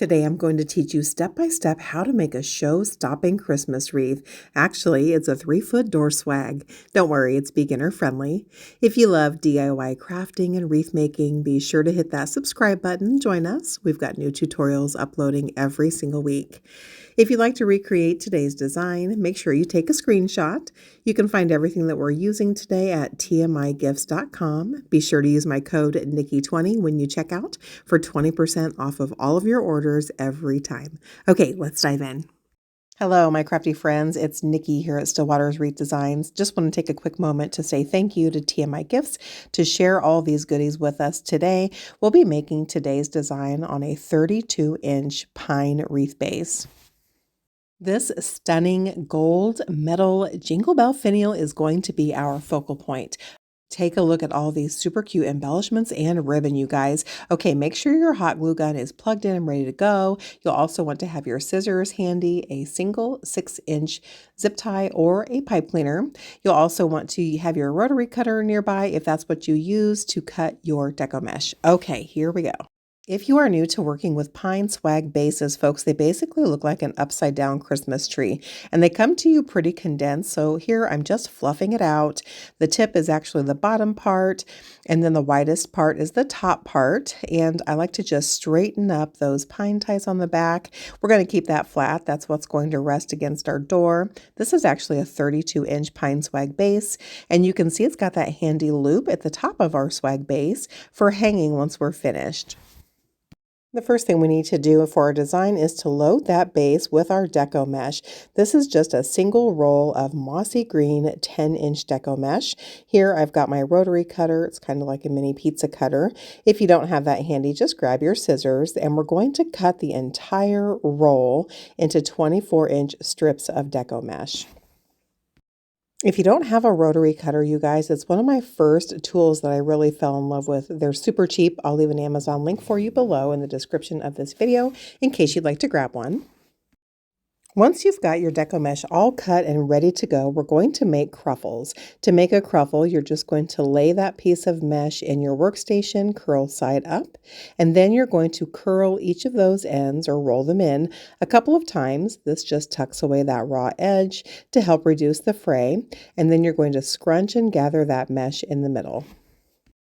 Today I'm going to teach you step by step how to make a show-stopping Christmas wreath. Actually, it's a 3-foot door swag. Don't worry, it's beginner friendly. If you love DIY crafting and wreath making, be sure to hit that subscribe button. Join us. We've got new tutorials uploading every single week. If you'd like to recreate today's design, make sure you take a screenshot. You can find everything that we're using today at tmigifts.com. Be sure to use my code Nikki20 when you check out for 20% off of all of your orders every time. Okay, let's dive in. Hello, my crafty friends. It's Nikki here at Stillwater's Wreath Designs. Just want to take a quick moment to say thank you to TMI Gifts to share all these goodies with us today. We'll be making today's design on a 32-inch pine wreath base. This stunning gold metal jingle bell finial is going to be our focal point. Take a look at all these super cute embellishments and ribbon, you guys. Okay, make sure your hot glue gun is plugged in and ready to go. You'll also want to have your scissors handy, a single 6-inch zip tie or a pipe cleaner. You'll also want to have your rotary cutter nearby if that's what you use to cut your deco mesh. Okay, here we go. If you are new to working with pine swag bases, folks, they basically look like an upside down Christmas tree, and they come to you pretty condensed. So here I'm just fluffing it out. The tip is actually the bottom part, and then the widest part is the top part. And I like to just straighten up those pine ties on the back. We're going to keep that flat. That's what's going to rest against our door. This is actually a 32-inch pine swag base, and you can see it's got that handy loop at the top of our swag base for hanging once we're finished. The first thing we need to do for our design is to load that base with our deco mesh. This is just a single roll of mossy green 10-inch deco mesh. Here I've got my rotary cutter. It's kind of like a mini pizza cutter. If you don't have that handy, just grab your scissors, and we're going to cut the entire roll into 24-inch strips of deco mesh. If you don't have a rotary cutter, you guys, it's one of my first tools that I really fell in love with. They're super cheap. I'll leave an Amazon link for you below in the description of this video in case you'd like to grab one. Once you've got your deco mesh all cut and ready to go, we're going to make cruffles. To make a cruffle, you're just going to lay that piece of mesh in your workstation, curl side up, and then you're going to curl each of those ends or roll them in a couple of times. This just tucks away that raw edge to help reduce the fray, and then you're going to scrunch and gather that mesh in the middle.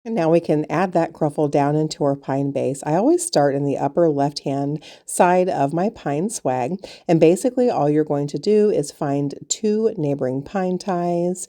And now we can add that cruffle down into our pine base. I always start in the upper left-hand side of my pine swag, and basically all you're going to do is find 2 neighboring pine ties,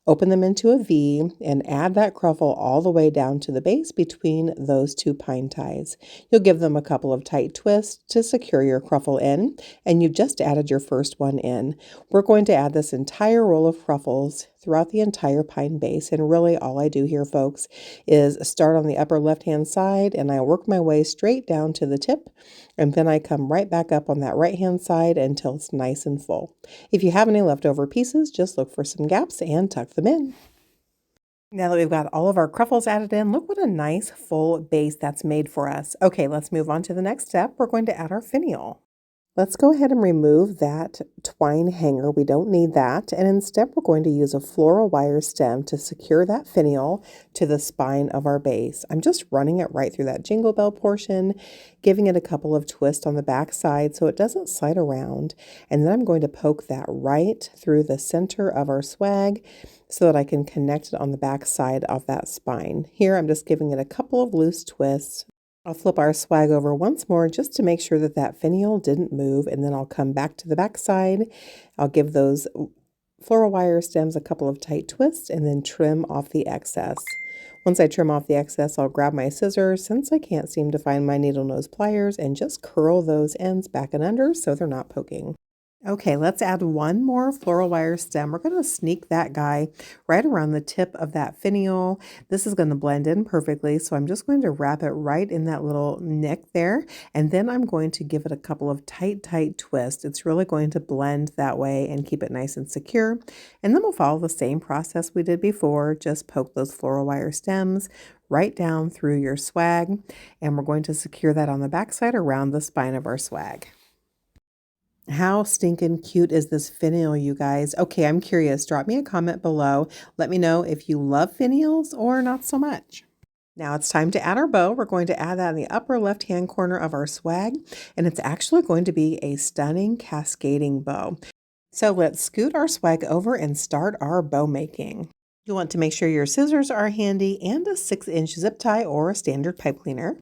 open them into a V, and add that cruffle all the way down to the base between those 2 pine ties. You'll give them a couple of tight twists to secure your cruffle in, and you've just added your first one in. We're going to add this entire roll of cruffles throughout the entire pine base, and really all I do here, folks, is start on the upper left-hand side, and I work my way straight down to the tip, and then I come right back up on that right-hand side until it's nice and full. If you have any leftover pieces, just look for some gaps and tuck them in. Now that we've got all of our cruffles added in, look what a nice full base that's made for us. Okay, let's move on to the next step. We're going to add our finial. Let's go ahead and remove that twine hanger. We don't need that. And instead, we're going to use a floral wire stem to secure that finial to the spine of our base. I'm just running it right through that jingle bell portion, giving it a couple of twists on the back side so it doesn't slide around. And then I'm going to poke that right through the center of our swag so that I can connect it on the back side of that spine. Here, I'm just giving it a couple of loose twists. I'll flip our swag over once more just to make sure that that finial didn't move, and then I'll come back to the back side. I'll give those floral wire stems a couple of tight twists and then trim off the excess. Once I trim off the excess, I'll grab my scissors, since I can't seem to find my needle nose pliers, and just curl those ends back and under so they're not poking. Okay, let's add one more floral wire stem. We're going to sneak that guy right around the tip of that finial. This is going to blend in perfectly, so I'm just going to wrap it right in that little nick there, and then I'm going to give it a couple of tight twists. It's really going to blend that way and keep it nice and secure. And then we'll follow the same process we did before. Just poke those floral wire stems right down through your swag, and we're going to secure that on the back side around the spine of our swag. How stinking cute is this finial, you guys? Okay, I'm curious. Drop me a comment below. Let me know if you love finials or not so much. Now it's time to add our bow. We're going to add that in the upper left-hand corner of our swag, and it's actually going to be a stunning cascading bow. So let's scoot our swag over and start our bow making. You want to make sure your scissors are handy and a 6-inch zip tie or a standard pipe cleaner.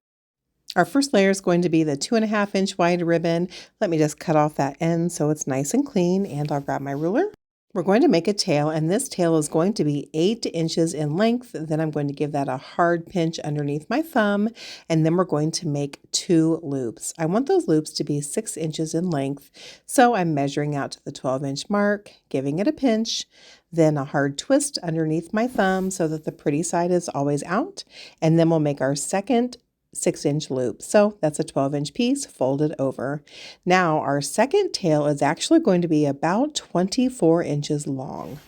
Our first layer is going to be the 2.5-inch wide ribbon. Let me just cut off that end so it's nice and clean, and I'll grab my ruler. We're going to make a tail, and this tail is going to be 8 inches in length. Then I'm going to give that a hard pinch underneath my thumb, and then we're going to make 2 loops. I want those loops to be 6 inches in length, so I'm measuring out to the 12-inch mark, giving it a pinch, then a hard twist underneath my thumb so that the pretty side is always out, and then we'll make our second 6-inch loop. So that's a 12-inch piece folded over. Now our second tail is actually going to be about 24 inches long.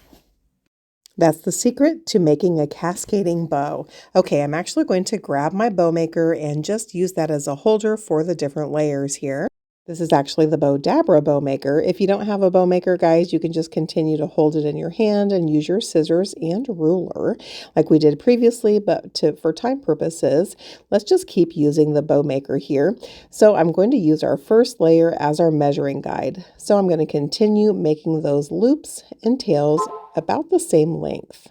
That's the secret to making a cascading bow. Okay, I'm actually going to grab my bow maker and just use that as a holder for the different layers here. This is actually the Dabra bow maker. If you don't have a bow maker, guys, you can just continue to hold it in your hand and use your scissors and ruler like we did previously, but for time purposes, let's just keep using the bow maker here. So I'm going to use our first layer as our measuring guide. So I'm going to continue making those loops and tails about the same length.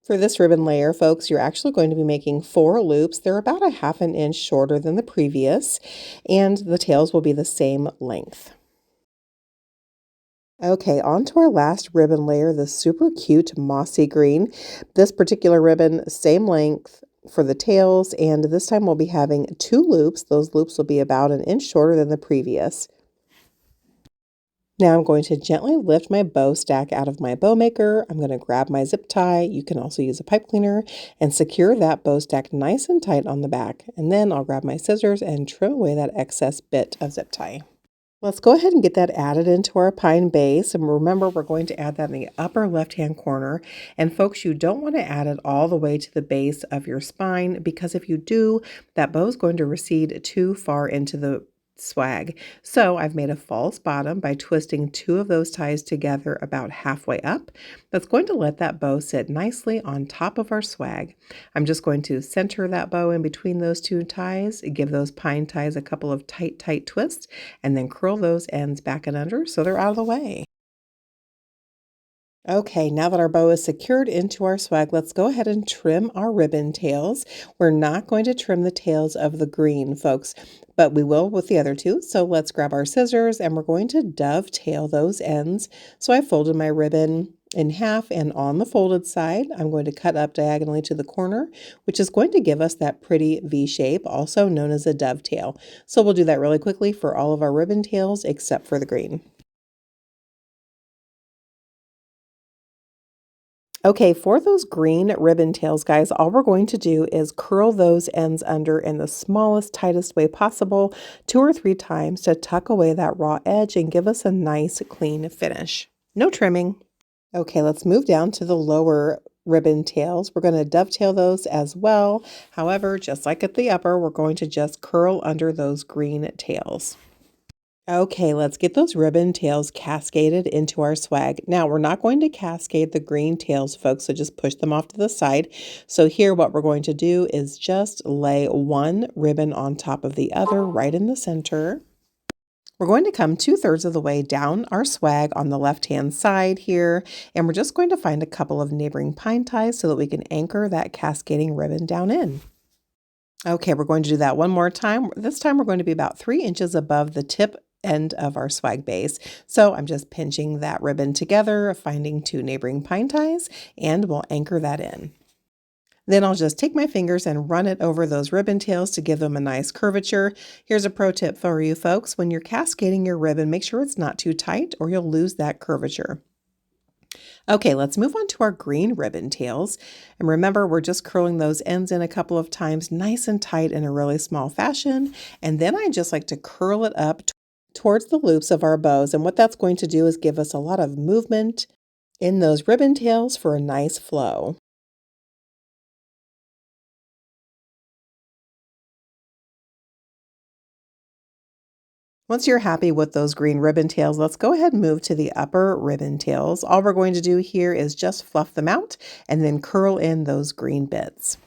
For this ribbon layer, folks, you're actually going to be making 4 loops. They're about a 1/2 inch shorter than the previous, and the tails will be the same length. Okay, on to our last ribbon layer, the super cute mossy green. This particular ribbon, same length for the tails, and this time we'll be having 2 loops. Those loops will be about an inch shorter than the previous. Now I'm going to gently lift my bow stack out of my bow maker. I'm going to grab my zip tie. You can also use a pipe cleaner and secure that bow stack nice and tight on the back. And then I'll grab my scissors and trim away that excess bit of zip tie. Let's go ahead and get that added into our pine base. And remember, we're going to add that in the upper left-hand corner. And folks, you don't want to add it all the way to the base of your spine, because if you do, that bow is going to recede too far into the swag. So I've made a false bottom by twisting 2 of those ties together about halfway up. That's going to let that bow sit nicely on top of our swag. I'm just going to center that bow in between those 2 ties, give those pine ties a couple of tight twists, and then curl those ends back and under so they're out of the way. Okay, now that our bow is secured into our swag, let's go ahead and trim our ribbon tails. We're not going to trim the tails of the green, folks, but we will with the other 2. So let's grab our scissors and we're going to dovetail those ends. So I folded my ribbon in half, and on the folded side, I'm going to cut up diagonally to the corner, which is going to give us that pretty V shape, also known as a dovetail. So we'll do that really quickly for all of our ribbon tails except for the green. Okay, for those green ribbon tails, guys, all we're going to do is curl those ends under in the smallest, tightest way possible 2 or 3 times to tuck away that raw edge and give us a nice, clean finish. No trimming. Okay, let's move down to the lower ribbon tails. We're going to dovetail those as well. However, just like at the upper, we're going to just curl under those green tails. Okay, let's get those ribbon tails cascaded into our swag. Now, we're not going to cascade the green tails, folks, so just push them off to the side. So here, what we're going to do is just lay one ribbon on top of the other right in the center. We're going to come 2/3 of the way down our swag on the left-hand side here, and we're just going to find a couple of neighboring pine ties so that we can anchor that cascading ribbon down in. Okay, we're going to do that one more time. This time we're going to be about 3 inches above the tip end of our swag base. So I'm just pinching that ribbon together, finding 2 neighboring pine ties, and we'll anchor that in. Then I'll just take my fingers and run it over those ribbon tails to give them a nice curvature. Here's a pro tip for you folks. When you're cascading your ribbon, make sure it's not too tight or you'll lose that curvature. Okay, let's move on to our green ribbon tails. And remember, we're just curling those ends in a couple of times, nice and tight in a really small fashion. And then I just like to curl it up towards the loops of our bows. And what that's going to do is give us a lot of movement in those ribbon tails for a nice flow. Once you're happy with those green ribbon tails, let's go ahead and move to the upper ribbon tails. All we're going to do here is just fluff them out and then curl in those green bits.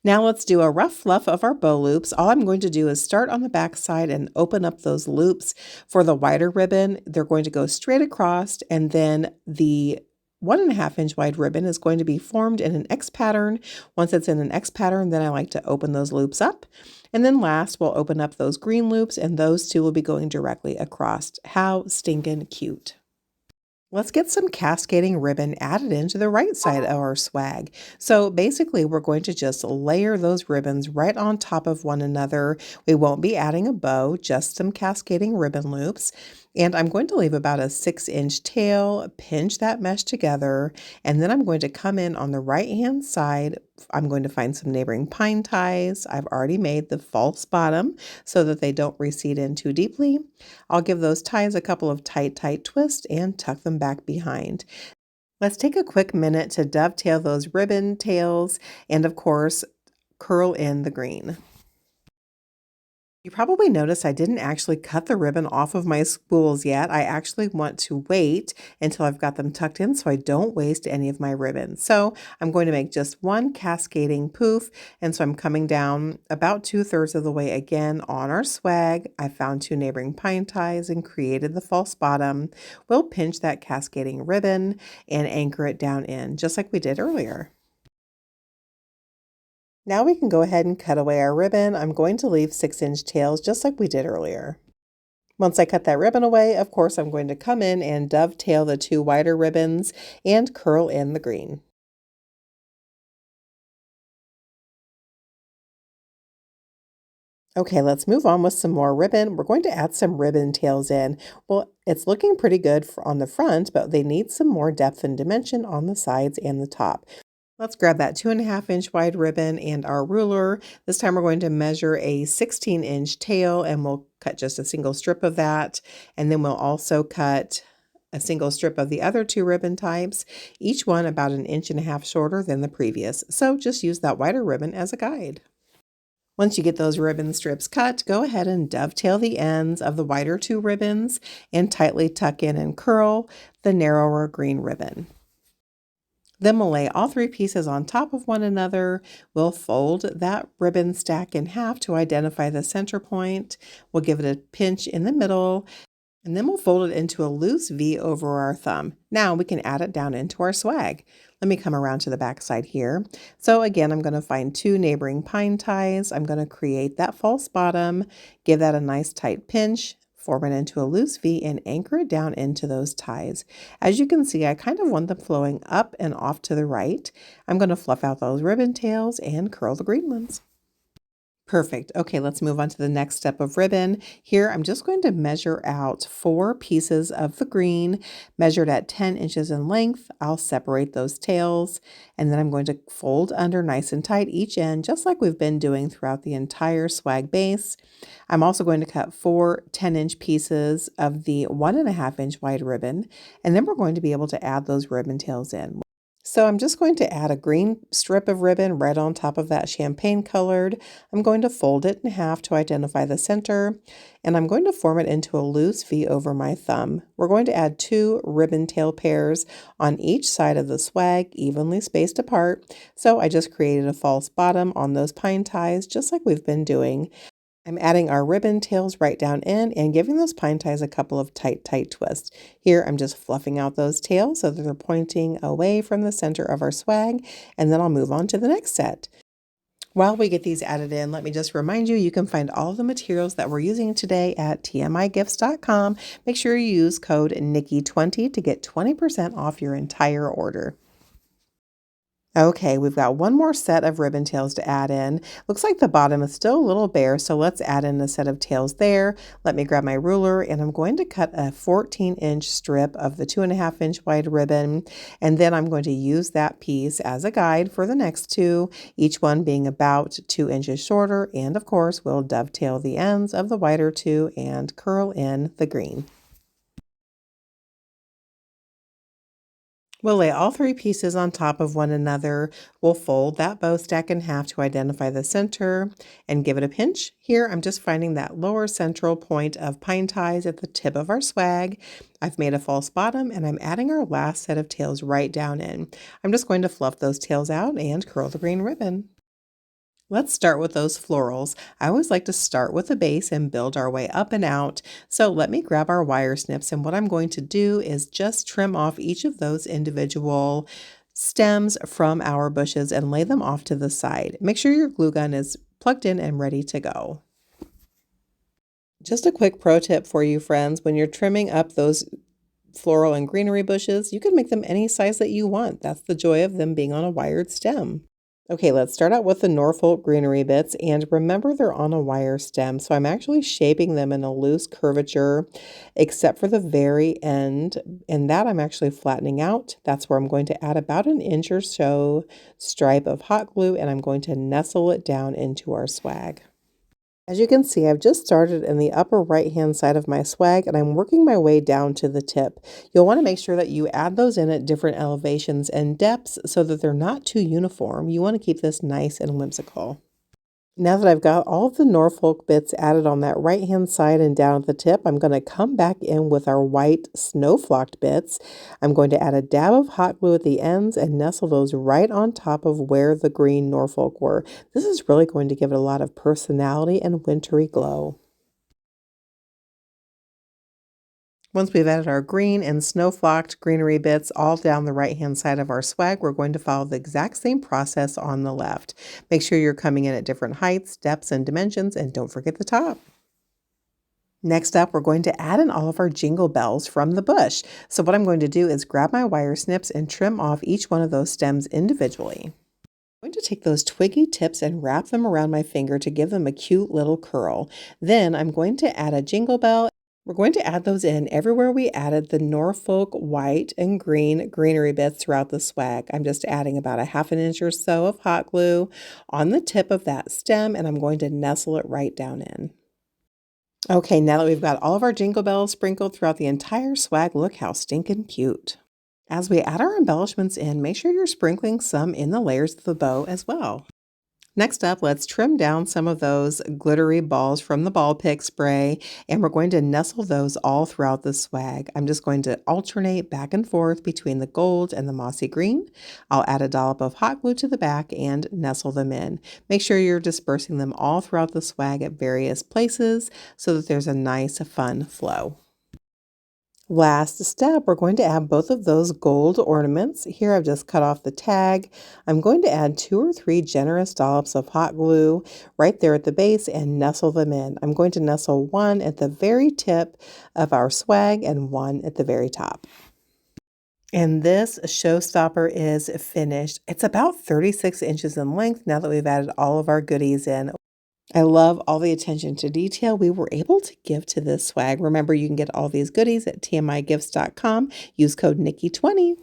Now let's do a rough fluff of our bow loops. All I'm going to do is start on the back side and open up those loops. For the wider ribbon, they're going to go straight across, and then the 1.5 inch wide ribbon is going to be formed in an X pattern. Once it's in an X pattern, then I like to open those loops up. And then last, we'll open up those green loops, and those two will be going directly across. How stinking cute. Let's get some cascading ribbon added into the right side of our swag. So basically, we're going to just layer those ribbons right on top of one another. We won't be adding a bow, just some cascading ribbon loops. And I'm going to leave about a 6-inch tail, pinch that mesh together, and then I'm going to come in on the right-hand side. I'm going to find some neighboring pine ties. I've already made the false bottom so that they don't recede in too deeply. I'll give those ties a couple of tight twists and tuck them back behind. Let's take a quick minute to dovetail those ribbon tails and, of course, curl in the green. You probably noticed I didn't actually cut the ribbon off of my spools yet. I actually want to wait until I've got them tucked in so I don't waste any of my ribbons. So I'm going to make just one cascading poof. And so I'm coming down about 2/3 of the way again on our swag. I found 2 neighboring pine ties and created the false bottom. We'll pinch that cascading ribbon and anchor it down in just like we did earlier. Now we can go ahead and cut away our ribbon. I'm going to leave 6-inch tails just like we did earlier. Once I cut that ribbon away, of course, I'm going to come in and dovetail the 2 wider ribbons and curl in the green. Okay, let's move on with some more ribbon. We're going to add some ribbon tails in. Well, it's looking pretty good on the front, but they need some more depth and dimension on the sides and the top. Let's grab that 2.5-inch wide ribbon and our ruler. This time we're going to measure a 16-inch tail, and we'll cut just a single strip of that. And then we'll also cut a single strip of the other 2 ribbon types, each one about 1.5 inches shorter than the previous. So just use that wider ribbon as a guide. Once you get those ribbon strips cut, go ahead and dovetail the ends of the wider 2 ribbons and tightly tuck in and curl the narrower green ribbon. Then we'll lay all 3 pieces on top of one another. We'll fold that ribbon stack in half to identify the center point. We'll give it a pinch in the middle, and then we'll fold it into a loose V over our thumb. Now we can add it down into our swag. Let me come around to the back side here. So again, I'm going to find 2 neighboring pine ties. I'm going to create that false bottom, give that a nice tight pinch, form it into a loose V, and anchor it down into those ties. As you can see, I kind of want them flowing up and off to the right. I'm going to fluff out those ribbon tails and curl the green ones. Perfect. Okay, let's move on to the next step of ribbon. Here, I'm just going to measure out 4 pieces of the green, measured at 10 inches in length. I'll separate those tails, and then I'm going to fold under nice and tight each end, just like we've been doing throughout the entire swag base. I'm also going to cut 4 10-inch pieces of the 1.5-inch wide ribbon, and then we're going to be able to add those ribbon tails in. So I'm just going to add a green strip of ribbon right on top of that champagne colored. I'm going to fold it in half to identify the center, and I'm going to form it into a loose V over my thumb. We're going to add 2 ribbon tail pairs on each side of the swag, evenly spaced apart. So I just created a false bottom on those pine ties, just like we've been doing. I'm adding our ribbon tails right down in and giving those pine ties a couple of tight twists. Here, I'm just fluffing out those tails so that they're pointing away from the center of our swag, and then I'll move on to the next set. While we get these added in, let me just remind you, you can find all of the materials that we're using today at tmigifts.com. Make sure you use code Nikki20 to get 20% off your entire order. Okay, we've got one more set of ribbon tails to add in. Looks like the bottom is still a little bare, so let's add in a set of tails there. Let me grab my ruler, and I'm going to cut a 14-inch strip of the 2.5-inch wide ribbon, and then I'm going to use that piece as a guide for the next 2, each one being about 2 inches shorter, and of course we'll dovetail the ends of the wider 2 and curl in the green. We'll lay all 3 pieces on top of one another. We'll fold that bow stack in half to identify the center and give it a pinch. Here, I'm just finding that lower central point of pine ties at the tip of our swag. I've made a false bottom, and I'm adding our last set of tails right down in. I'm just going to fluff those tails out and curl the green ribbon. Let's start with those florals. I always like to start with the base and build our way up and out. So let me grab our wire snips, and what I'm going to do is just trim off each of those individual stems from our bushes and lay them off to the side. Make sure your glue gun is plugged in and ready to go. Just a quick pro tip for you friends, when you're trimming up those floral and greenery bushes, you can make them any size that you want. That's the joy of them being on a wired stem. Okay, let's start out with the Norfolk greenery bits, and remember they're on a wire stem, so I'm actually shaping them in a loose curvature except for the very end, and that I'm actually flattening out. That's where I'm going to add about an inch or so stripe of hot glue, and I'm going to nestle it down into our swag. As you can see, I've just started in the upper right-hand side of my swag, and I'm working my way down to the tip. You'll want to make sure that you add those in at different elevations and depths so that they're not too uniform. You want to keep this nice and whimsical. Now that I've got all of the Norfolk bits added on that right-hand side and down at the tip, I'm going to come back in with our white snow flocked bits. I'm going to add a dab of hot glue at the ends and nestle those right on top of where the green Norfolk were. This is really going to give it a lot of personality and wintry glow. Once we've added our green and snow-flocked greenery bits all down the right-hand side of our swag, we're going to follow the exact same process on the left. Make sure you're coming in at different heights, depths, and dimensions, and don't forget the top. Next up, we're going to add in all of our jingle bells from the bush. So what I'm going to do is grab my wire snips and trim off each one of those stems individually. I'm going to take those twiggy tips and wrap them around my finger to give them a cute little curl. Then I'm going to add a jingle bell. We're going to add those in everywhere we added the Norfolk white and green greenery bits throughout the swag. I'm just adding about a half an inch or so of hot glue on the tip of that stem, and I'm going to nestle it right down in. Okay, now that we've got all of our jingle bells sprinkled throughout the entire swag, look how stinking cute. As we add our embellishments in, make sure you're sprinkling some in the layers of the bow as well. Next up, let's trim down some of those glittery balls from the ball pick spray, and we're going to nestle those all throughout the swag. I'm just going to alternate back and forth between the gold and the mossy green. I'll add a dollop of hot glue to the back and nestle them in. Make sure you're dispersing them all throughout the swag at various places so that there's a nice, fun flow. Last step, we're going to add both of those gold ornaments. Here I've just cut off the tag. I'm going to add 2 or 3 generous dollops of hot glue right there at the base and nestle them in. I'm going to nestle one at the very tip of our swag and one at the very top. And this showstopper is finished. It's about 36 inches in length now that we've added all of our goodies in. I love all the attention to detail we were able to give to this swag. Remember, you can get all these goodies at tmigifts.com. Use code Nikki20.